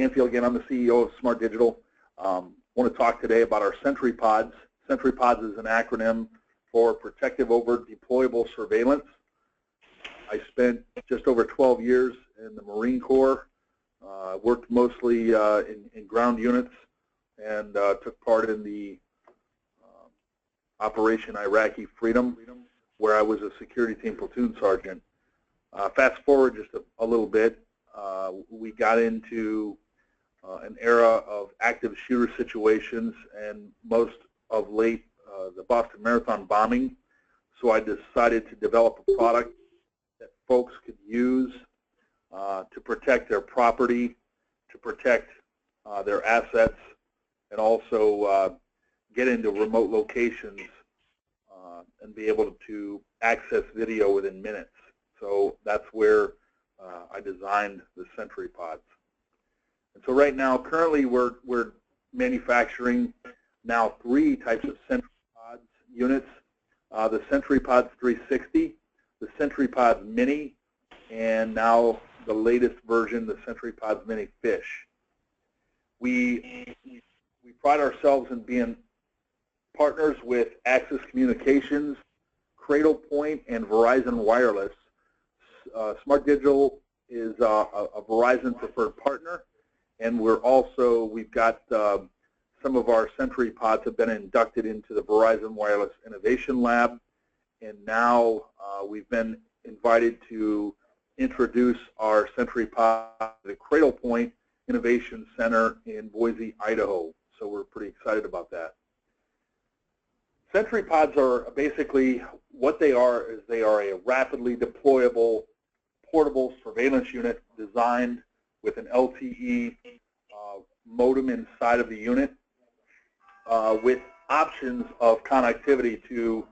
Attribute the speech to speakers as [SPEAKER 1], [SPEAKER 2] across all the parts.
[SPEAKER 1] Canfield again. I'm the CEO of Smart Digital. I want to talk today about our SENTRYPODS. SENTRYPODS is an acronym for Protective Over Deployable Surveillance. I spent just over 12 years in the Marine Corps. Worked mostly in ground units and took part in the Operation Iraqi Freedom, where I was a security team platoon sergeant. Fast forward just a little bit, we got into an era of active shooter situations and most of late the Boston Marathon bombing. So I decided to develop a product that folks could use to protect their property, to protect their assets, and also get into remote locations and be able to access video within minutes. So that's where I designed the SENTRYPODS. And so right now, currently, we're manufacturing now 3 types of SENTRYPODS units: the SENTRYPODS 360, the SENTRYPODS Mini, and now the latest version, the SENTRYPODS Mini Fish. We pride ourselves in being partners with Access Communications, Cradlepoint, and Verizon Wireless. Smart Digital is a Verizon preferred partner, and we've got some of our SENTRYPODS have been inducted into the Verizon Wireless Innovation Lab, and now we've been invited to introduce our SENTRYPOD to the Cradlepoint Innovation Center in Boise, Idaho. So we're pretty excited about that. SENTRYPODS are basically, what they are is they are a rapidly deployable portable surveillance unit designed with an LTE modem inside of the unit with options of connectivity to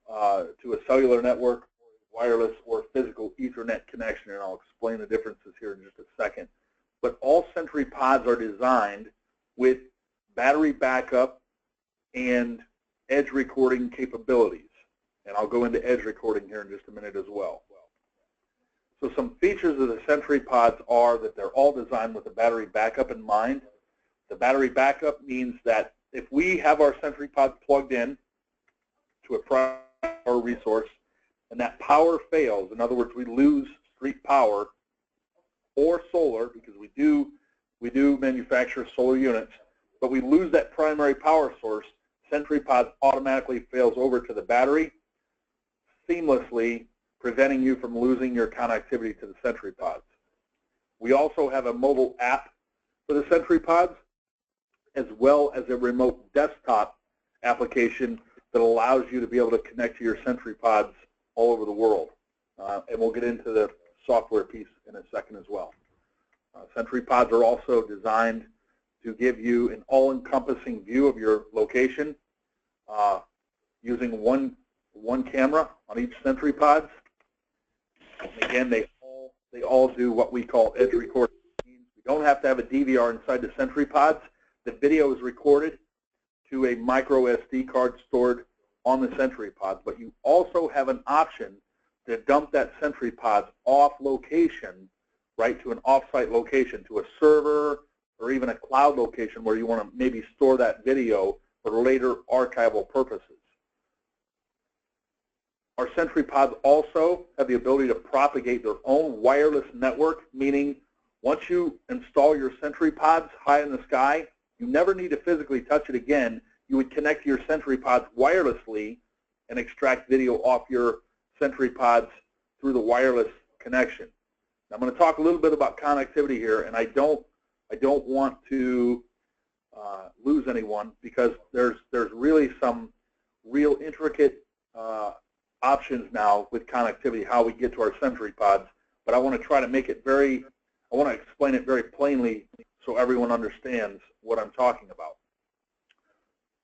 [SPEAKER 1] a cellular network, wireless, or physical Ethernet connection, and I'll explain the differences here in just a second. But all SENTRYPODS are designed with battery backup and edge recording capabilities, and I'll go into edge recording here in just a minute as well. So some features of the SENTRYPODS are that they're all designed with the battery backup in mind. The battery backup means that if we have our SENTRYPODS plugged in to a power resource and that power fails, in other words, we lose street power or solar, because we do manufacture solar units, but we lose that primary power source, SENTRYPODS automatically fails over to the battery, seamlessly preventing you from losing your connectivity to the SENTRYPODS. We also have a mobile app for the SENTRYPODS, as well as a remote desktop application that allows you to be able to connect to your SENTRYPODS all over the world. And we'll get into the software piece in a second as well. SENTRYPODS are also designed to give you an all-encompassing view of your location using one camera on each SENTRYPODS. And again, they all do what we call edge recording. We don't have to have a DVR inside the SENTRYPODS. The video is recorded to a micro SD card stored on the SENTRYPODS, but you also have an option to dump that SENTRYPODS off location, right, to an off-site location, to a server or even a cloud location where you want to maybe store that video for later archival purposes. Our SENTRYPODS also have the ability to propagate their own wireless network, meaning once you install your SENTRYPODS high in the sky, you never need to physically touch it again. You would connect your SENTRYPODS wirelessly and extract video off your SENTRYPODS through the wireless connection. Now, I'm going to talk a little bit about connectivity here, and I don't want to lose anyone, because there's really some real intricate options now with connectivity, how we get to our SENTRYPODS, but I want to try to make it I want to explain it very plainly so everyone understands what I'm talking about.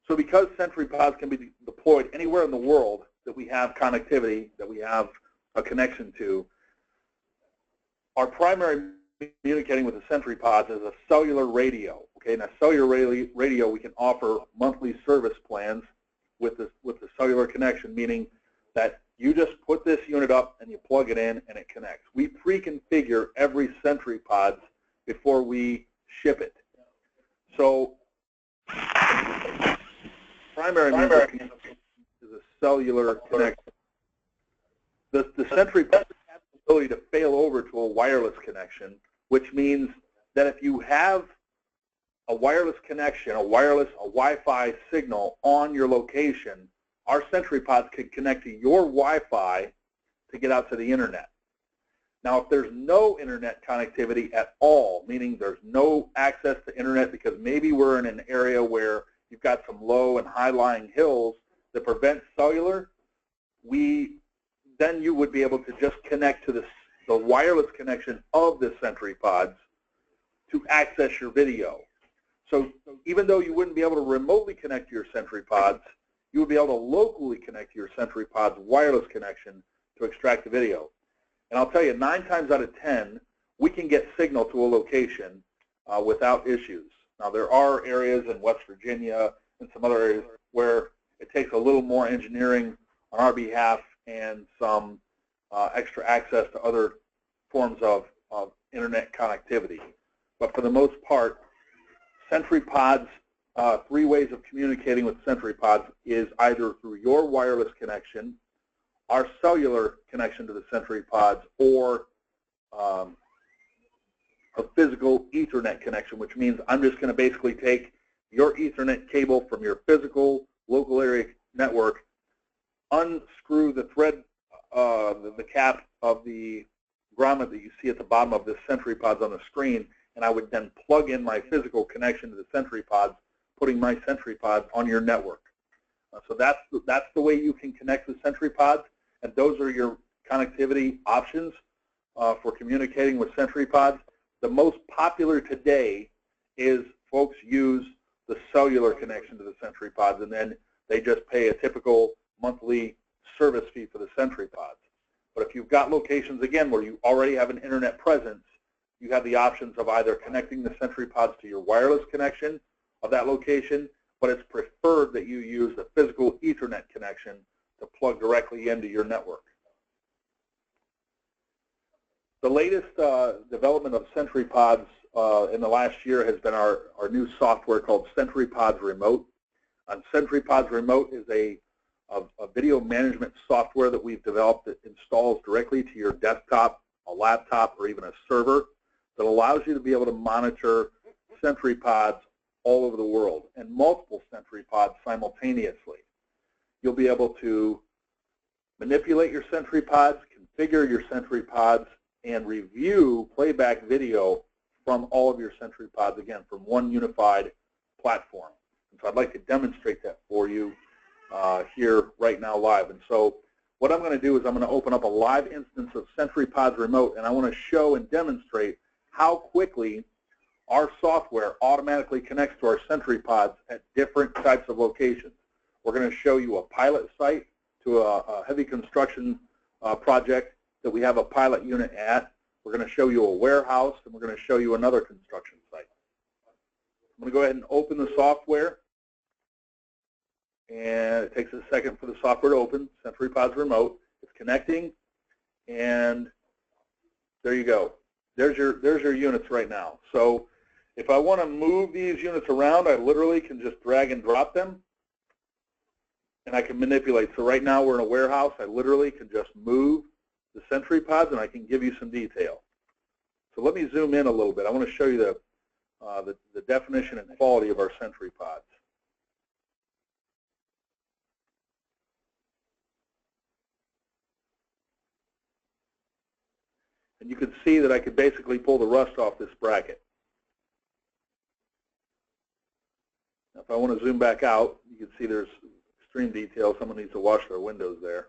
[SPEAKER 1] So because SENTRYPODS can be deployed anywhere in the world that we have connectivity, that we have a connection to, our primary communicating with the SENTRYPODS is a cellular radio. Okay, now cellular radio, we can offer monthly service plans with the cellular connection, meaning that you just put this unit up and you plug it in and it connects. We pre-configure every SENTRYPODS before we ship it. So primary means of communication is a cellular connection. The Sentry has the ability to fail over to a wireless connection, which means that if you have a wireless connection, a Wi-Fi signal on your location, our SentryPods can connect to your Wi-Fi to get out to the internet. Now, if there's no internet connectivity at all, meaning there's no access to internet because maybe we're in an area where you've got some low and high-lying hills that prevent cellular, then you would be able to just connect to the wireless connection of the SentryPods to access your video. So even though you wouldn't be able to remotely connect to your SentryPods, you would be able to locally connect to your SentryPods wireless connection to extract the video. And I'll tell you, 9 times out of 10, we can get signal to a location without issues. Now, there are areas in West Virginia and some other areas where it takes a little more engineering on our behalf and some extra access to other forms of internet connectivity. But for the most part, SentryPods, 3 ways of communicating with SentryPods is either through your wireless connection, our cellular connection to the SentryPods, or a physical Ethernet connection, which means I'm just going to basically take your Ethernet cable from your physical local area network, unscrew the thread, the cap of the grommet that you see at the bottom of the SentryPods on the screen, and I would then plug in my physical connection to the SentryPods, putting my SentryPods on your network. So that's the way you can connect with SentryPods, and those are your connectivity options for communicating with SentryPods. The most popular today is folks use the cellular connection to the SentryPods, and then they just pay a typical monthly service fee for the SentryPods. But if you've got locations, again, where you already have an internet presence, you have the options of either connecting the SentryPods to your wireless connection of that location, but it's preferred that you use the physical Ethernet connection to plug directly into your network. The latest development of SentryPods in the last year has been our new software called SentryPods Remote. And SentryPods Remote is a video management software that we've developed that installs directly to your desktop, a laptop, or even a server that allows you to be able to monitor SentryPods all over the world and multiple SentryPods simultaneously. You'll be able to manipulate your SentryPods, configure your SentryPods, and review playback video from all of your SentryPods, again, from one unified platform. And so I'd like to demonstrate that for you here right now live. And so what I'm going to do is I'm going to open up a live instance of SentryPods Remote, and I want to show and demonstrate how quickly our software automatically connects to our SentryPods at different types of locations. We're going to show you a pilot site to a heavy construction project that we have a pilot unit at. We're going to show you a warehouse, and we're going to show you another construction site. I'm going to go ahead and open the software, and it takes a second for the software to open. SentryPods Remote. It's connecting, and there you go. There's your units right now. So if I want to move these units around, I literally can just drag and drop them, and I can manipulate. So right now we're in a warehouse. I literally can just move the SentryPods, and I can give you some detail. So let me zoom in a little bit. I want to show you the definition and quality of our SentryPods. And you can see that I could basically pull the rust off this bracket. Now, if I want to zoom back out, you can see there's extreme detail. Someone needs to wash their windows there.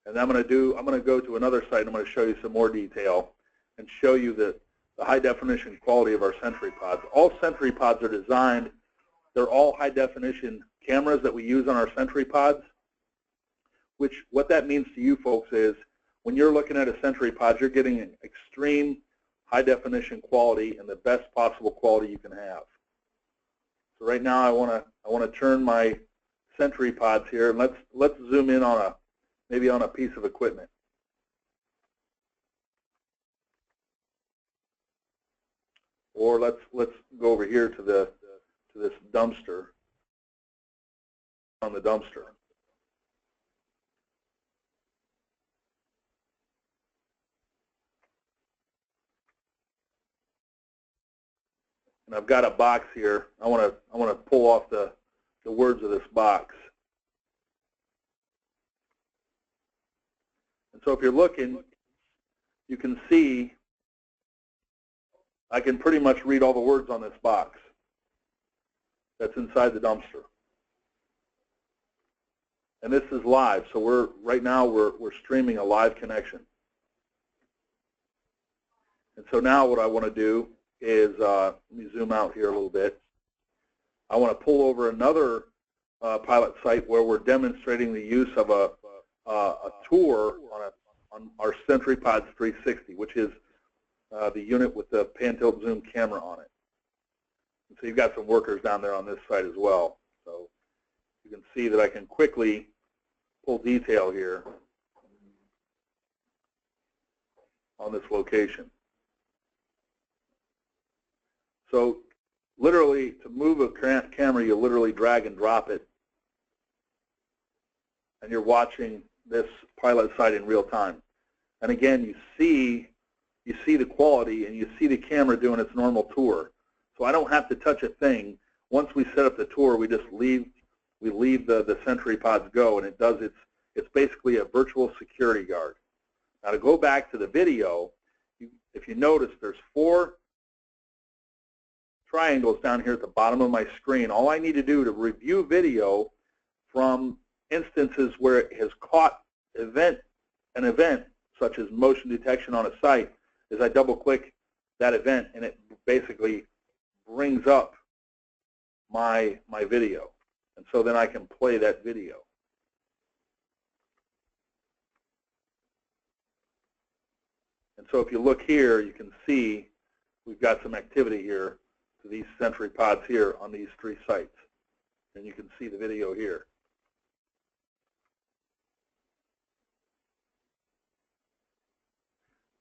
[SPEAKER 1] And I'm going to go to another site, and I'm going to show you some more detail and show you the high definition quality of our SentryPods. All SentryPods are designed, they're all high definition cameras that we use on our SentryPods, which what that means to you folks is when you're looking at a SentryPod, you're getting an extreme high definition quality and the best possible quality you can have. So right now I want to turn my SentryPods here, and let's zoom in on maybe on a piece of equipment. or let's go over here to this dumpster, on the dumpster. And I've got a box here. I want to pull off the words of this box. And so if you're looking, you can see I can pretty much read all the words on this box that's inside the dumpster. And this is live, so right now we're streaming a live connection. And so now what I want to do is, let me zoom out here a little bit. I want to pull over another pilot site where we're demonstrating the use of a tour on our SentryPods 360, which is the unit with the pan tilt zoom camera on it. And so you've got some workers down there on this site as well. So you can see that I can quickly pull detail here on this location. So literally, to move a camera, you literally drag and drop it, and you're watching this pilot site in real time. And again, you see the quality, and you see the camera doing its normal tour. So I don't have to touch a thing. Once we set up the tour, we just leave the SentryPods go, and it does it's basically a virtual security guard. Now to go back to the video, if you notice, there's 4 triangles down here at the bottom of my screen. All I need to do to review video from instances where it has caught an event such as motion detection on a site is I double-click that event, and it basically brings up my video. And so then I can play that video. And so if you look here, you can see we've got some activity here to these SentryPods here on these 3 sites. And you can see the video here.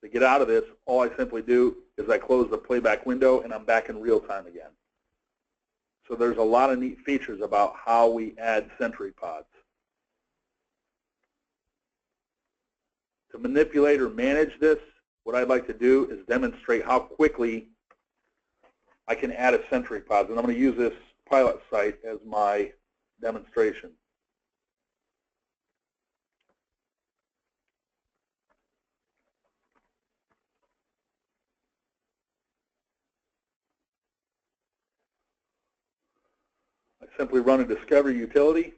[SPEAKER 1] To get out of this, all I simply do is I close the playback window, and I'm back in real time again. So there's a lot of neat features about how we add SentryPods. To manipulate or manage this, what I'd like to do is demonstrate how quickly I can add a SentryPod. And I'm going to use this pilot site as my demonstration. I simply run a discovery utility.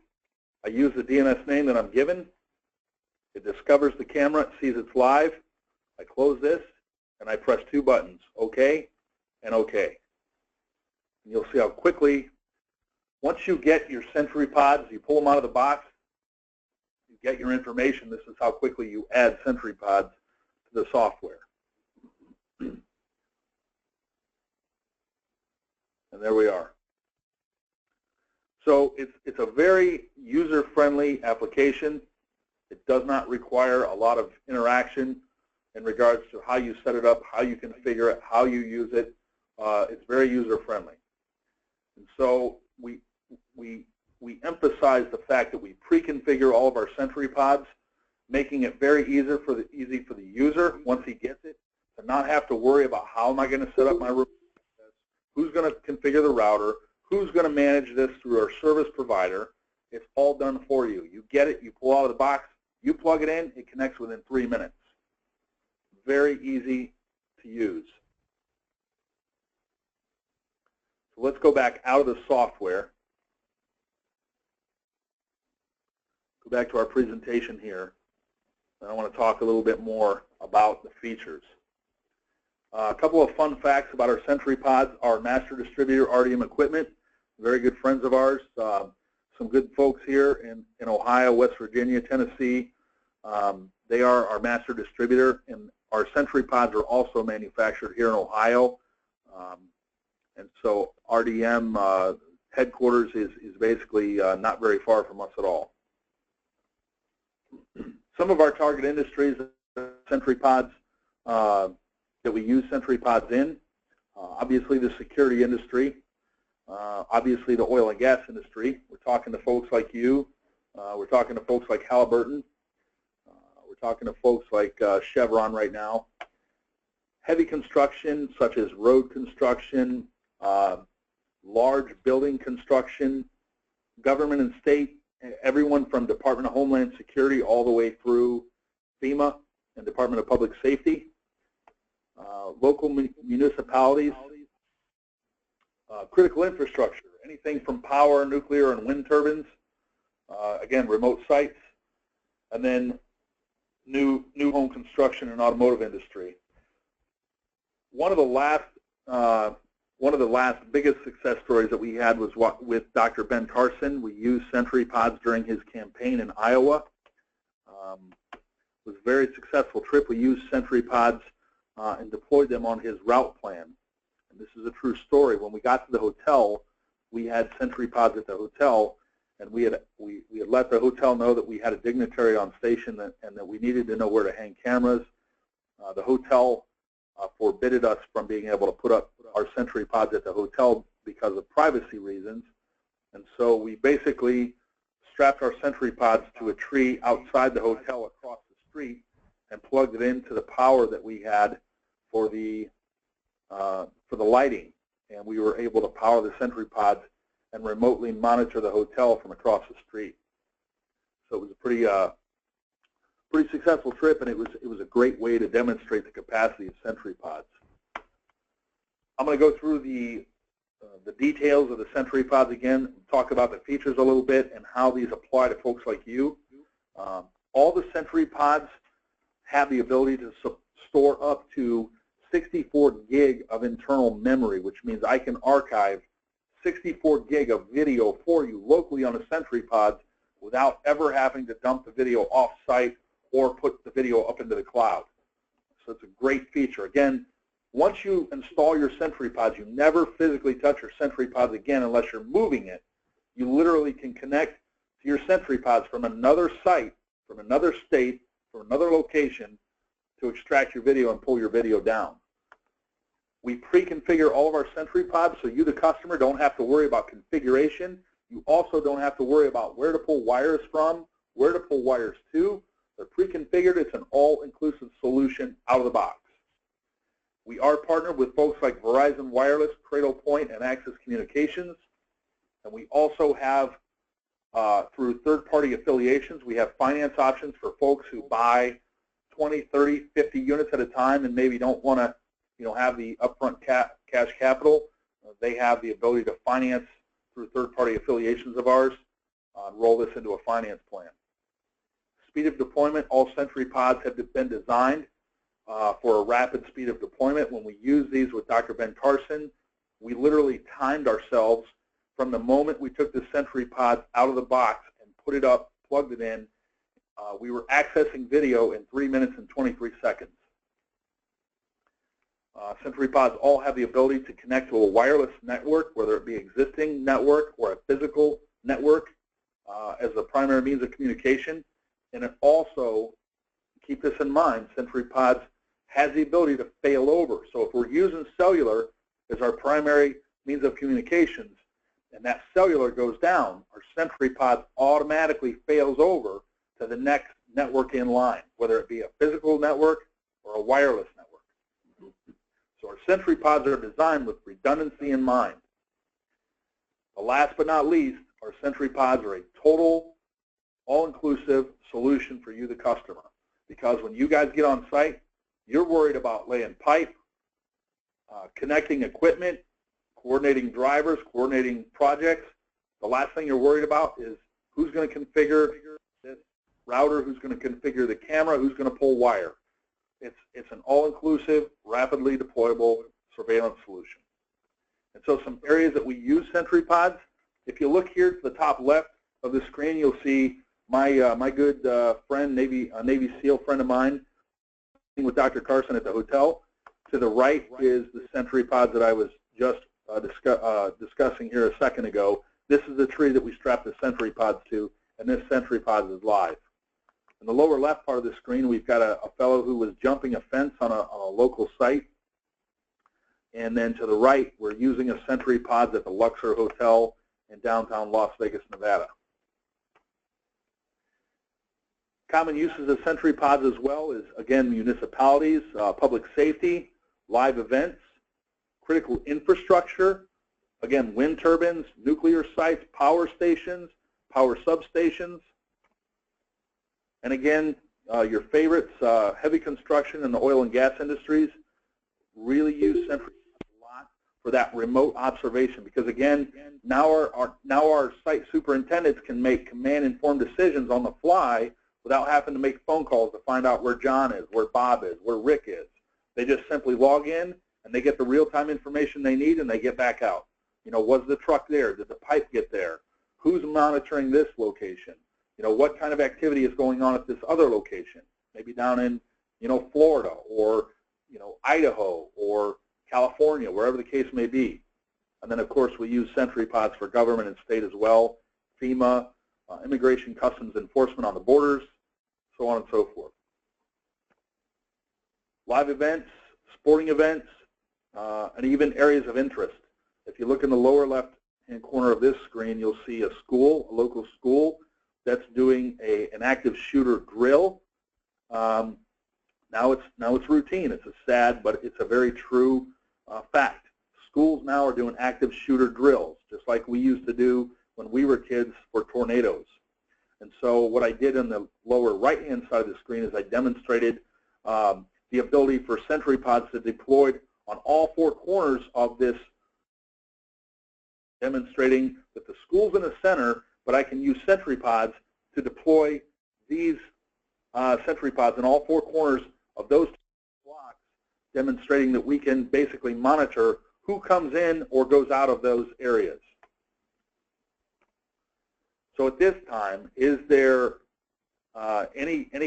[SPEAKER 1] I use the DNS name that I'm given. It discovers the camera, it sees it's live. I close this, and I press 2 buttons, OK and OK. And you'll see how quickly, once you get your SentryPods, you pull them out of the box, you get your information. This is how quickly you add SentryPods to the software. And there we are. So it's a very user-friendly application. It does not require a lot of interaction in regards to how you set it up, how you configure it, how you use it. It's very user-friendly. And so we emphasize the fact that we pre-configure all of our SentryPods, making it very easy for the user, once he gets it, to not have to worry about how am I going to set up my room, who's going to configure the router, who's going to manage this through our service provider. It's all done for you. You get it, you pull out of the box, you plug it in, it connects within 3 minutes. Very easy to use. So let's go back out of the software. Go back to our presentation here. And I want to talk a little bit more about the features. A couple of fun facts about our SentryPods. Our master distributor, RDM Equipment, very good friends of ours. Some good folks here in Ohio, West Virginia, Tennessee. They are our master distributor, and our SentryPods are also manufactured here in Ohio. And so RDM headquarters is basically not very far from us at all. Some of our target industries, SentryPods, that we use SentryPods in, obviously the security industry, obviously the oil and gas industry. We're talking to folks like you. We're talking to folks like Halliburton. We're talking to folks like Chevron right now. Heavy construction, such as road construction, large building construction, government and state, everyone from Department of Homeland Security all the way through FEMA and Department of Public Safety, local municipalities, critical infrastructure, anything from power, nuclear, and wind turbines, again, remote sites, and then new home construction and automotive industry. One of the last biggest success stories that we had was with Dr. Ben Carson. We used SentryPods during his campaign in Iowa. It was a very successful trip. We used SentryPods and deployed them on his route plan. And this is a true story. When we got to the hotel, we had SentryPods at the hotel, and we had let the hotel know that we had a dignitary on station and that we needed to know where to hang cameras. The hotel forbidded us from being able to put up our SentryPods at the hotel because of privacy reasons. And so we basically strapped our SentryPods to a tree outside the hotel across the street and plugged it into the power that we had for the lighting. And we were able to power the SentryPods and remotely monitor the hotel from across the street. So it was a pretty successful trip, and it was a great way to demonstrate the capacity of SentryPods. I'm going to go through the details of the SentryPods again, talk about the features a little bit and how these apply to folks like you. All the SentryPods have the ability to store up to 64 gig of internal memory, which means I can archive 64 gig of video for you locally on a SentryPod without ever having to dump the video off-site or put the video up into the cloud. So it's a great feature. Again, once you install your SentryPods, you never physically touch your SentryPods again unless you're moving it. You literally can connect to your SentryPods from another site, from another state, from another location to extract your video and pull your video down. We pre-configure all of our SentryPods so you, the customer, don't have to worry about configuration. You also don't have to worry about where to pull wires from, where to pull wires to. They're pre-configured. It's an all-inclusive solution out of the box. We are partnered with folks like Verizon Wireless, Cradlepoint, and Access Communications. And we also have, through third-party affiliations, we have finance options for folks who buy 20, 30, 50 units at a time and maybe don't want to have the upfront cash capital. They have the ability to finance through third-party affiliations of ours, roll this into a finance plan. Speed of deployment, all SentryPods have been designed for a rapid speed of deployment. When we use these with Dr. Ben Carson, we literally timed ourselves from the moment we took the SentryPods out of the box and put it up, plugged it in. We were accessing video in 3 minutes and 23 seconds. SentryPods all have the ability to connect to a wireless network, whether it be existing network or a physical network as the primary means of communication. And it also, keep this in mind, SentryPods has the ability to fail over. So if we're using cellular as our primary means of communications and that cellular goes down, our SentryPods automatically fails over to the next network in line, whether it be a physical network or a wireless network. So our SentryPods are designed with redundancy in mind. But last but not least, our SentryPods are a total, all-inclusive solution for you, the customer. Because when you guys get on site, you're worried about laying pipe, connecting equipment, coordinating drivers, coordinating projects. The last thing you're worried about is who's going to configure this router, who's going to configure the camera, who's going to pull wire. It's an all-inclusive, rapidly deployable surveillance solution. And so some areas that we use SentryPods, if you look here to the top left of the screen, you'll see my good friend, a Navy SEAL friend of mine, with Dr. Carson at the hotel. To the right is the SentryPods that I was just discussing here a second ago. This is the tree that we strapped the SentryPods to, and this SentryPods is live. In the lower left part of the screen, we've got a fellow who was jumping a fence on a local site. And then to the right, we're using a SENTRYPODS at the Luxor Hotel in downtown Las Vegas, Nevada. Common uses of SENTRYPODS as well is, again, municipalities, public safety, live events, critical infrastructure, again, wind turbines, nuclear sites, power stations, power substations, and again, your favorites, heavy construction and the oil and gas industries really use SENTRYPODS a lot for that remote observation, because again, now our site superintendents can make command-informed decisions on the fly without having to make phone calls to find out where John is, where Bob is, where Rick is. They just simply log in and they get the real-time information they need and they get back out. You know, was the truck there? Did the pipe get there? Who's monitoring this location? You know, what kind of activity is going on at this other location? Maybe down in, you know, Florida or, you know, Idaho or California, wherever the case may be. And then, of course, we use SENTRYPODS for government and state as well, FEMA, Immigration Customs Enforcement on the borders, so on and so forth. Live events, sporting events, and even areas of interest. If you look in the lower left-hand corner of this screen, you'll see a school, a local school, that's doing an active shooter drill. Now it's routine. It's a sad, but it's a very true fact. Schools now are doing active shooter drills, just like we used to do when we were kids for tornadoes. And so what I did in the lower right-hand side of the screen is I demonstrated the ability for SENTRYPODS to deploy on all four corners of this, demonstrating that the school's in the center, but I can use SENTRYPODS to deploy these SENTRYPODS in all four corners of those blocks, demonstrating that we can basically monitor who comes in or goes out of those areas. So at this time, is there any